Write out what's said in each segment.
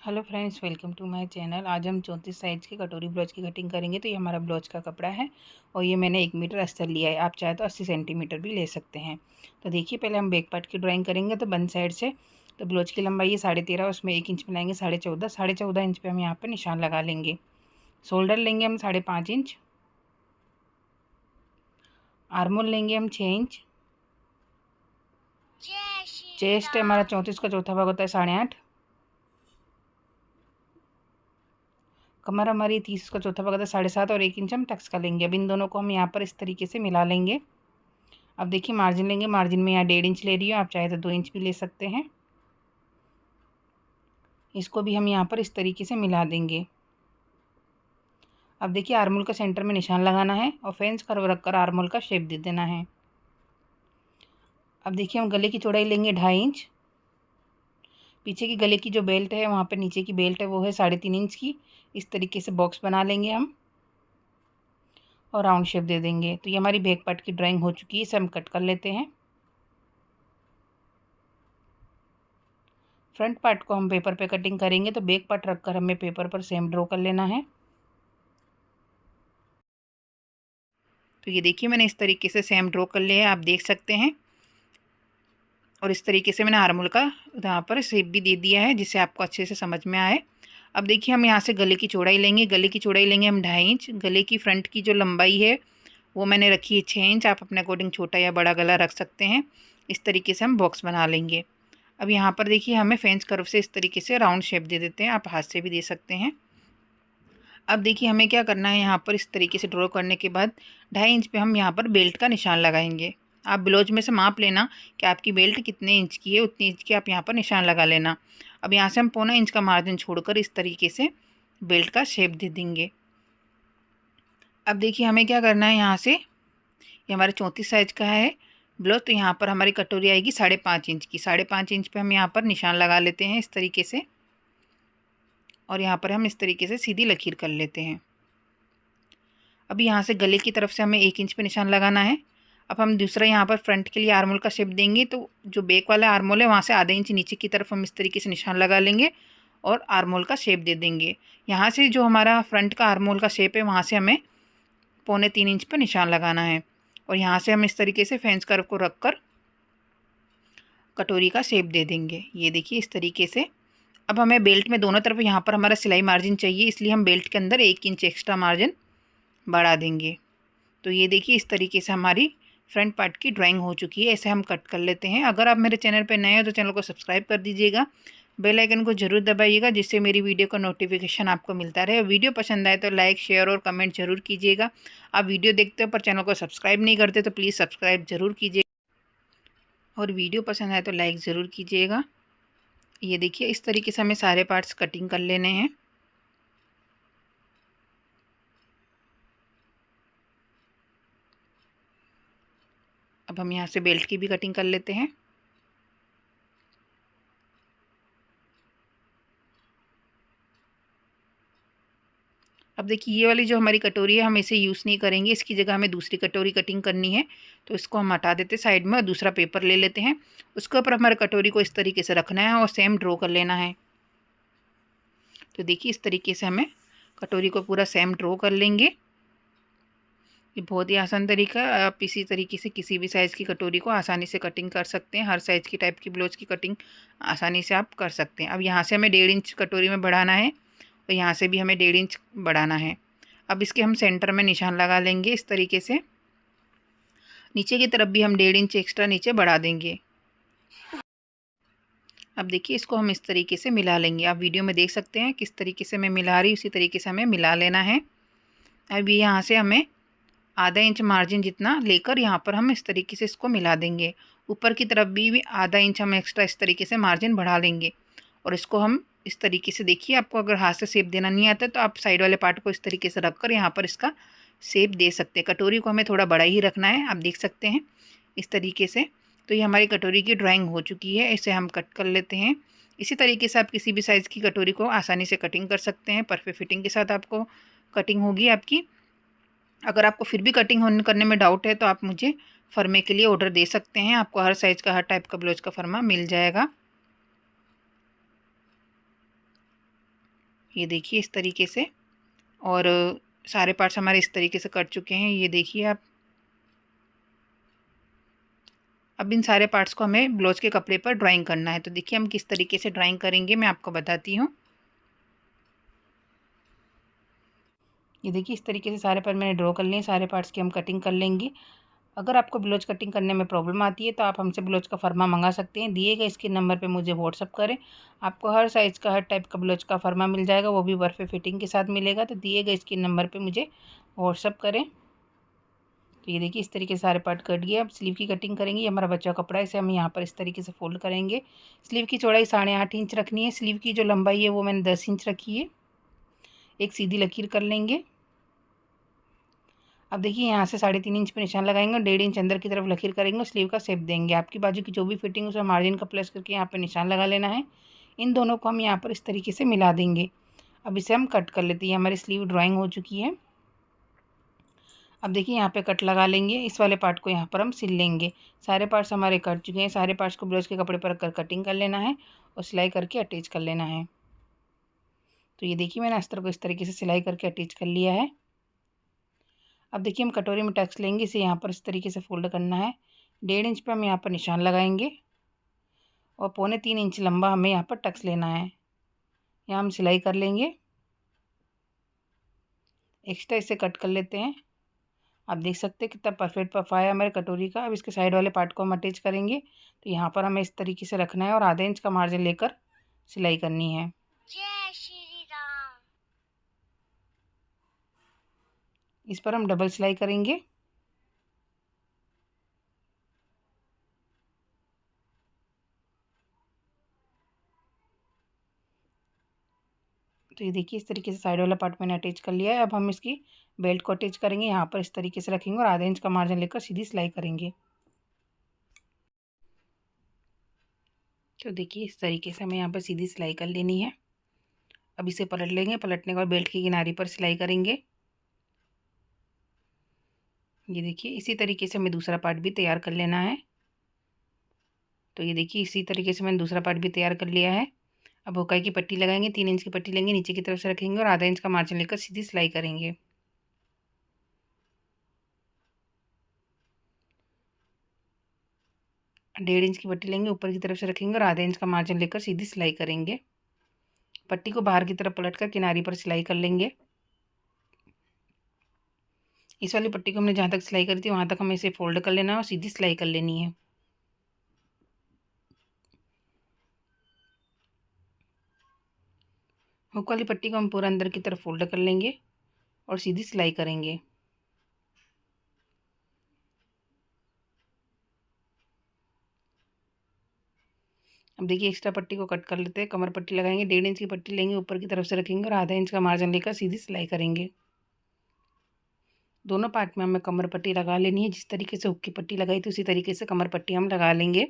Hello friends, welcome to my channel. आज हम 34 size की कटोरी ब्लाउज की कटिंग करेंगे। तो ये हमारा ब्लाउज का कपड़ा है और ये मैंने 1 मीटर अस्तर लिया है। आप चाहे तो 80 सेंटीमीटर भी ले सकते हैं। तो देखिए, पहले हम बैक पार्ट की ड्राइंग करेंगे। तो बंद साइड से तो ब्लाउज की लंबाई है 13.5, उसमें 1 इंच मिलाएंगे 14.5। 14.5 इंच पर हम यहाँ पर निशान लगा लेंगे। शोल्डर लेंगे हम 5.5 इंच। आर्मोल लेंगे हम 6 इंच। चेस्ट हमारा 34 का चौथा भाग होता है 8.5। कमर हमारी 30 का चौथा भाग होता है 7.5 और 1 इंच हम टक्स का लेंगे। अब इन दोनों को हम यहाँ पर इस तरीके से मिला लेंगे। अब देखिए, मार्जिन लेंगे। मार्जिन में यहाँ 1.5 इंच ले रही हूँ, आप चाहे तो 2 इंच भी ले सकते हैं। इसको भी हम यहाँ पर इस तरीके से मिला देंगे। अब देखिए, आर्मोल का सेंटर में निशान लगाना है और फेंस कर्व रखकर आर्मोल का शेप दे देना है। अब देखिए, हम गले की चौड़ाई लेंगे 2.5 इंच। पीछे की गले की जो बेल्ट है, वहाँ पर नीचे की बेल्ट है, वो है 3.5 इंच की। इस तरीके से बॉक्स बना लेंगे हम और राउंड शेप दे देंगे। तो ये हमारी बैक पार्ट की ड्राइंग हो चुकी है। इसे हम कट कर लेते हैं। फ्रंट पार्ट को हम पेपर पे कटिंग करेंगे। तो बैक पार्ट रखकर हमें पेपर पर सेम ड्रॉ कर लेना है। तो ये देखिए, मैंने इस तरीके से सेम ड्रॉ कर लिया है, आप देख सकते हैं। और इस तरीके से मैंने आर्मोल का यहाँ पर शेप भी दे दिया है, जिससे आपको अच्छे से समझ में आए। अब देखिए, हम यहाँ से गले की चौड़ाई लेंगे। गले की चौड़ाई लेंगे हम 2.5 इंच। गले की फ्रंट की जो लंबाई है वो मैंने रखी है 6 इंच। आप अपने अकॉर्डिंग छोटा या बड़ा गला रख सकते हैं। इस तरीके से हम बॉक्स बना लेंगे। अब यहाँ पर देखिए, हमें फेंस कर्व से इस तरीके से राउंड शेप दे देते हैं। आप हाथ से भी दे सकते हैं। अब देखिए, हमें क्या करना है, यहाँ पर इस तरीके से ड्रॉ करने के बाद 2.5 इंच पे हम यहाँ पर बेल्ट का निशान लगाएंगे। आप ब्लाउज में से माप लेना कि आपकी बेल्ट कितने इंच की है, उतनी इंच की आप यहाँ पर निशान लगा लेना। अब यहाँ से हम 1.25 इंच का मार्जिन छोड़कर इस तरीके से बेल्ट का शेप दे देंगे। अब देखिए, हमें क्या करना है, यहाँ से ये हमारे 34 साइज का है ब्लाउज। तो यहाँ पर हमारी कटोरी आएगी 5.5 इंच की। 5.5 इंच पे हम यहाँ पर निशान लगा लेते हैं इस तरीके से। और यहाँ पर हम इस तरीके से सीधी लकीर कर लेते हैं। अब यहाँ से गले की तरफ से हमें 1 इंच पे निशान लगाना है। अब हम दूसरा यहाँ पर फ्रंट के लिए आर्मोल का शेप देंगे। तो जो बैक वाला आर्मोल है, वहाँ से आधे इंच नीचे की तरफ हम इस तरीके से निशान लगा लेंगे और आर्मोल का शेप दे देंगे। यहाँ से जो हमारा फ्रंट का आर्मोल का शेप है, वहाँ से हमें 2.25 इंच पर निशान लगाना है। और यहाँ से हम इस तरीके से फेंस कर्व को रख कर कटोरी का शेप दे देंगे। ये देखिए, इस तरीके से। अब हमें बेल्ट में दोनों तरफ यहाँ पर हमारा सिलाई मार्जिन चाहिए, इसलिए हम बेल्ट के अंदर 1 इंच एक्स्ट्रा मार्जिन बढ़ा देंगे। तो ये देखिए, इस तरीके से हमारी फ्रंट पार्ट की ड्राइंग हो चुकी है। ऐसे हम कट कर लेते हैं। अगर आप मेरे चैनल पर नए हो तो चैनल को सब्सक्राइब कर दीजिएगा। बेल आइकन को जरूर दबाइएगा, जिससे मेरी वीडियो का नोटिफिकेशन आपको मिलता रहे। वीडियो पसंद आए तो लाइक, शेयर और कमेंट जरूर कीजिएगा। आप वीडियो देखते हो पर चैनल को सब्सक्राइब नहीं करते तो प्लीज़ सब्सक्राइब जरूर कीजिए और वीडियो पसंद आए तो लाइक ज़रूर कीजिएगा। ये देखिए, इस तरीके से हमें सारे पार्ट्स कटिंग कर लेने हैं। अब हम यहाँ से बेल्ट की भी कटिंग कर लेते हैं। अब देखिए, ये वाली जो हमारी कटोरी है, हम इसे यूज़ नहीं करेंगे। इसकी जगह हमें दूसरी कटोरी कटिंग करनी है। तो इसको हम हटा देते साइड में और दूसरा पेपर ले लेते हैं। उसके ऊपर हमारे कटोरी को इस तरीके से रखना है और सेम ड्रॉ कर लेना है। तो देखिए, इस तरीके से हमें कटोरी को पूरा सेम ड्रॉ कर लेंगे। ये बहुत ही आसान तरीका है। आप इसी तरीके से किसी भी साइज़ की कटोरी को आसानी से कटिंग कर सकते हैं। हर साइज़ की टाइप की ब्लाउज की कटिंग आसानी से आप कर सकते हैं। अब यहाँ से हमें 1.5 इंच कटोरी में बढ़ाना है और यहाँ से भी हमें 1.5 इंच बढ़ाना है। अब इसके हम सेंटर में निशान लगा लेंगे इस तरीके से। नीचे की तरफ भी हम 1.5 इंच एक्स्ट्रा नीचे बढ़ा देंगे। अब देखिए, इसको हम इस तरीके से मिला लेंगे। आप वीडियो में देख सकते हैं किस तरीके से मैं मिला रही, उसी तरीके से हमें मिला लेना है। अब यहाँ से हमें आधा इंच मार्जिन जितना लेकर यहाँ पर हम इस तरीके से इसको मिला देंगे। ऊपर की तरफ भी आधा इंच हम एक्स्ट्रा इस तरीके से मार्जिन बढ़ा लेंगे। और इसको हम इस तरीके से, देखिए, आपको अगर हाथ से शेप देना नहीं आता तो आप साइड वाले पार्ट को इस तरीके से रखकर यहाँ पर इसका शेप दे सकते हैं। कटोरी को हमें थोड़ा बड़ा ही रखना है, आप देख सकते हैं इस तरीके से। तो ये हमारी कटोरी की ड्राइंग हो चुकी है। इसे हम कट कर लेते हैं। इसी तरीके से आप किसी भी साइज़ की कटोरी को आसानी से कटिंग कर सकते हैं। परफेक्ट फिटिंग के साथ आपको कटिंग होगी आपकी। अगर आपको फिर भी कटिंग करने में डाउट है तो आप मुझे फर्मे के लिए ऑर्डर दे सकते हैं। आपको हर साइज़ का, हर टाइप का ब्लाउज का फर्मा मिल जाएगा। ये देखिए इस तरीके से। और सारे पार्ट्स हमारे इस तरीके से कट चुके हैं, ये देखिए आप। अब इन सारे पार्ट्स को हमें ब्लाउज के कपड़े पर ड्राइंग करना है। तो देखिए हम किस तरीके से ड्राइंग करेंगे मैं आपको बताती हूँ। ये देखिए इस तरीके से सारे पार्ट मैंने ड्रॉ कर लिए, सारे पार्ट्स की हम कटिंग कर लेंगे। अगर आपको ब्लाउज कटिंग करने में प्रॉब्लम आती है तो आप हमसे ब्लाउज का फरमा मंगा सकते हैं। दिए गए इसके नंबर पे मुझे व्हाट्सअप करें, आपको हर साइज़ का हर टाइप का ब्लाउज का फरमा मिल जाएगा, वो भी बर्फ़ फिटिंग के साथ मिलेगा। तो दिए गए इसके नंबर पे मुझे व्हाट्सअप करें। तो ये देखिए इस तरीके से सारे पार्ट कट गए। अब स्लीव की कटिंग करेंगे। ये हमारा बच्चा कपड़ा है, इसे हम यहाँ पर इस तरीके से फोल्ड करेंगे। स्लीव की चौड़ाई 8.5 इंच रखनी है। स्लीव की जो लंबाई है वो मैंने 10 इंच रखी है। एक सीधी लकीर कर लेंगे। अब देखिए यहाँ से 3.5 इंच पे निशान लगाएंगे और 1.5 इंच अंदर की तरफ लकीर करेंगे और स्लीव का शेप देंगे। आपकी बाजू की जो भी फिटिंग उसमें मार्जिन का प्लस करके यहाँ पे निशान लगा लेना है। इन दोनों को हम यहाँ पर इस तरीके से मिला देंगे। अब इसे हम कट कर लेते हैं। हमारी स्लीव ड्राइंग हो चुकी है। अब देखिए यहाँ पे कट लगा लेंगे। इस वाले पार्ट को यहाँ पर हम सिल लेंगे। सारे पार्ट्स हमारे कट चुके हैं। सारे पार्ट्स को ब्लाउज के कपड़े पर रखकर कटिंग कर लेना है और सिलाई करके अटैच कर लेना है। तो ये देखिए मैंने अस्तर को इस तरीके से सिलाई करके अटैच कर लिया है। अब देखिए हम कटोरी में टक्स लेंगे, इसे यहाँ पर इस तरीके से फोल्ड करना है। 1.5 इंच पे हम यहाँ पर निशान लगाएंगे और 3.25 इंच लंबा हमें यहाँ पर टक्स लेना है। यहाँ हम सिलाई कर लेंगे। एक्स्ट्रा इसे कट कर लेते हैं। आप देख सकते हैं कितना परफेक्ट पफा है हमारे कटोरी का। अब इसके साइड वाले पार्ट को हम अटैच करेंगे। तो यहाँ पर हमें इस तरीके से रखना है और आधे इंच का मार्जिन लेकर सिलाई करनी है। जय श्री राम। इस पर हम डबल सिलाई करेंगे। तो ये देखिए इस तरीके से साइड वाला पार्ट मैंने अटैच कर लिया है। अब हम इसकी बेल्ट को अटैच करेंगे। यहाँ पर इस तरीके से रखेंगे और आधे इंच का मार्जिन लेकर सीधी सिलाई करेंगे। तो देखिए इस तरीके से हमें यहाँ पर सीधी सिलाई कर लेनी है। अब इसे पलट लेंगे। पलटने के बाद बेल्ट की किनारी पर सिलाई करेंगे। ये देखिए इसी तरीके से हमें दूसरा पार्ट भी तैयार कर लेना है। तो ये देखिए इसी तरीके से मैंने दूसरा पार्ट भी तैयार कर लिया है। अब हुकाई की पट्टी लगाएंगे। 3 इंच की पट्टी लेंगे, नीचे की तरफ से रखेंगे और आधा इंच का मार्जिन लेकर सीधी सिलाई करेंगे। डेढ़ इंच की पट्टी लेंगे, ऊपर की तरफ से रखेंगे और आधा इंच का मार्जिन लेकर सीधी सिलाई करेंगे। पट्टी को बाहर की तरफ पलटकर किनारी पर सिलाई कर लेंगे। इस वाली पट्टी को हमने जहाँ तक सिलाई करी थी वहाँ तक हमें इसे फोल्ड कर लेना है और सीधी सिलाई कर लेनी है। हुक वाली पट्टी को हम पूरा अंदर की तरफ फोल्ड कर लेंगे और सीधी सिलाई करेंगे। अब देखिए एक्स्ट्रा पट्टी को कट कर लेते हैं। कमर पट्टी लगाएंगे। 1.5 इंच की पट्टी लेंगे, ऊपर की तरफ से रखेंगे और आधा इंच का मार्जिन लेकर सीधी सिलाई करेंगे। दोनों पार्ट में हमें कमर पट्टी लगा लेनी है। जिस तरीके से हुक की पट्टी लगाई थी उसी तरीके से कमर पट्टी हम लगा लेंगे।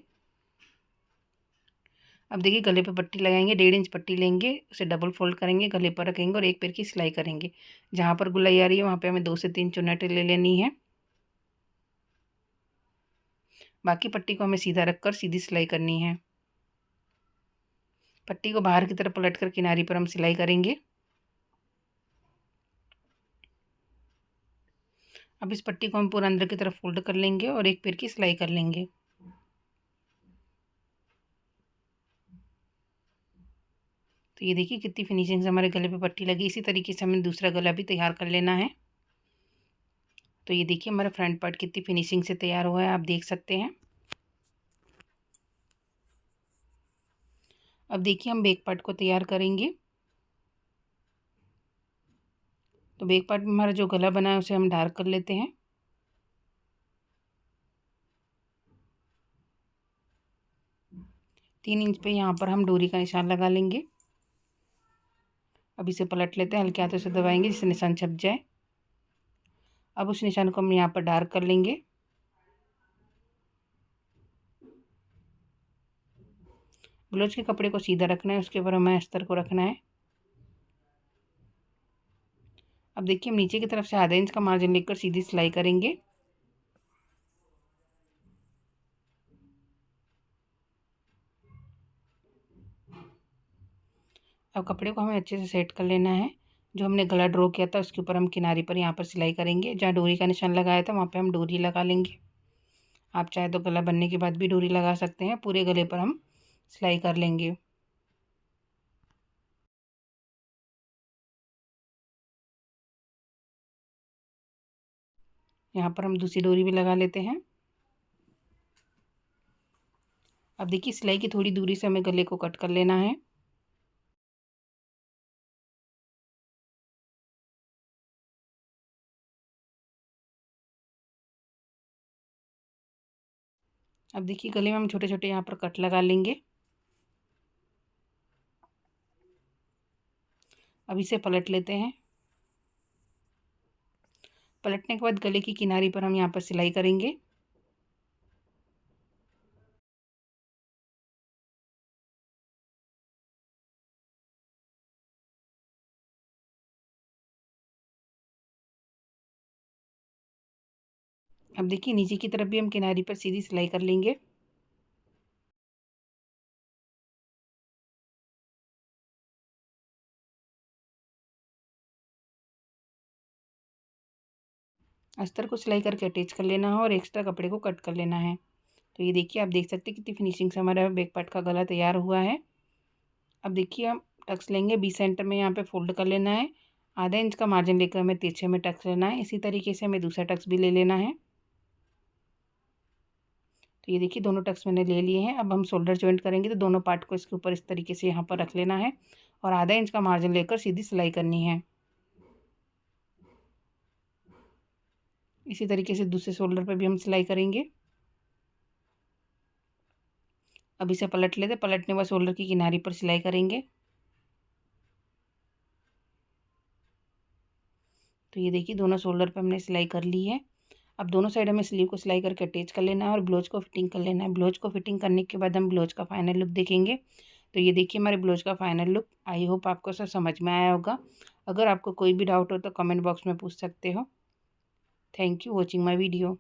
अब देखिए गले पे पट्टी लगाएंगे। 1.5 इंच पट्टी लेंगे, उसे डबल फोल्ड करेंगे, गले पर रखेंगे और एक पैर की सिलाई करेंगे। जहाँ पर गुलाई आ रही है वहाँ पे हमें 2 से 3 चुन्नटें ले लेनी है। बाकी पट्टी को हमें सीधा रखकर सीधी सिलाई करनी है। पट्टी को बाहर की तरफ पलट कर किनारी पर हम सिलाई करेंगे। अब इस पट्टी को हम पूरा अंदर की तरफ फोल्ड कर लेंगे और एक पैर की सिलाई कर लेंगे। तो ये देखिए कितनी फिनिशिंग से हमारे गले पे पट्टी लगी। इसी तरीके से हमें दूसरा गला भी तैयार कर लेना है। तो ये देखिए हमारा फ्रंट पार्ट कितनी फिनिशिंग से तैयार हुआ है, आप देख सकते हैं। अब देखिए हम बैक पार्ट को तैयार करेंगे। तो बैक पार्ट में हमारा जो गला बना है उसे हम डार्क कर लेते हैं। तीन इंच पे यहाँ पर हम डोरी का निशान लगा लेंगे। अब इसे पलट लेते हैं, हल्के हाथों से दबाएंगे जिससे निशान छप जाए। अब उस निशान को हम यहाँ पर डार्क कर लेंगे। ब्लाउज के कपड़े को सीधा रखना है, उसके ऊपर हमें अस्तर को रखना है। अब देखिए हम नीचे की तरफ से आधा इंच का मार्जिन लेकर सीधी सिलाई करेंगे। अब कपड़े को हमें अच्छे से सेट कर लेना है। जो हमने गला ड्रॉ किया था उसके ऊपर हम किनारे पर यहाँ पर सिलाई करेंगे। जहाँ डोरी का निशान लगाया था वहाँ पे हम डोरी लगा लेंगे। आप चाहे तो गला बनने के बाद भी डोरी लगा सकते हैं। पूरे गले पर हम सिलाई कर लेंगे। यहाँ पर हम दूसरी डोरी भी लगा लेते हैं। अब देखिए सिलाई की थोड़ी दूरी से हमें गले को कट कर लेना है। अब देखिए गले में हम छोटे छोटे यहाँ पर कट लगा लेंगे। अब इसे पलट लेते हैं। पलटने के बाद गले की किनारी पर हम यहाँ पर सिलाई करेंगे। अब देखिए नीचे की तरफ भी हम किनारी पर सीधी सिलाई कर लेंगे। अस्तर को सिलाई करके अटैच कर लेना है और एक्स्ट्रा कपड़े को कट कर लेना है। तो ये देखिए आप देख सकते हैं कितनी फिनिशिंग से हमारा बैक पार्ट का गला तैयार हुआ है। अब देखिए हम टक्स लेंगे। 20 सेंटर में यहाँ पे फोल्ड कर लेना है। आधा इंच का मार्जिन लेकर हमें तिरछे में टक्स लेना है। इसी तरीके से हमें दूसरा टक्स भी ले लेना है। तो ये देखिए दोनों टक्स मैंने ले लिए हैं। अब हम शोल्डर जॉइंट करेंगे तो दोनों पार्ट को इसके ऊपर इस तरीके से यहाँ पर रख लेना है और आधा इंच का मार्जिन लेकर सीधी सिलाई करनी है। इसी तरीके से दूसरे शोल्डर पर भी हम सिलाई करेंगे। अब इसे पलट लेते। पलटने बाद शोल्डर की किनारी पर सिलाई करेंगे। तो ये देखिए दोनों शोल्डर पर हमने सिलाई कर ली है। अब दोनों साइड हमें स्लीव को सिलाई करके अटैच कर लेना है और ब्लाउज को फिटिंग कर लेना है। ब्लाउज को फिटिंग करने के बाद हम ब्लाउज का फाइनल लुक देखेंगे। तो ये देखिए हमारे ब्लाउज का फाइनल लुक। आई होप आपको सब समझ में आया होगा। अगर आपको कोई भी डाउट हो तो कमेंट बॉक्स में पूछ सकते हो। Thank you watching my video.